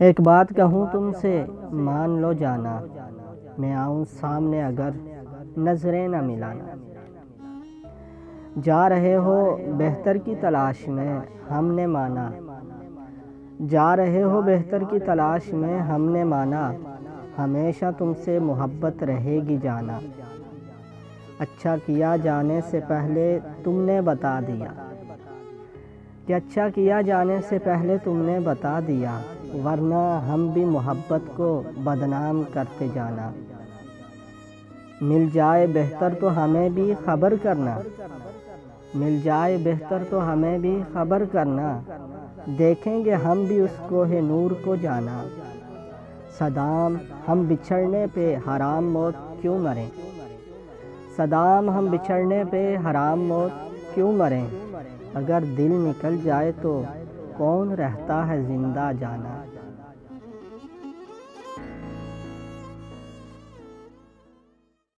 ایک بات کہوں تم سے مان لو جانا، میں آؤں سامنے اگر نظریں نہ ملانا۔ جا رہے ہو بہتر کی تلاش میں ہم نے مانا، جا رہے ہو بہتر کی تلاش میں ہم نے مانا، ہمیشہ تم سے محبت رہے گی جانا۔ اچھا کیا جانے سے پہلے تم نے بتا دیا کہ اچھا کیا جانے سے پہلے تم نے بتا دیا، ورنہ ہم بھی محبت کو بدنام کرتے جانا۔ مل جائے بہتر تو ہمیں بھی خبر کرنا، مل جائے بہتر تو ہمیں بھی خبر کرنا، دیکھیں گے ہم بھی اس کوہ نور کو جانا۔ صدام ہم بچھڑنے پہ حرام موت کیوں مریں، صدام ہم بچھڑنے پہ حرام موت کیوں مریں، اگر دل نکل جائے تو کون رہتا ہے زندہ جانا۔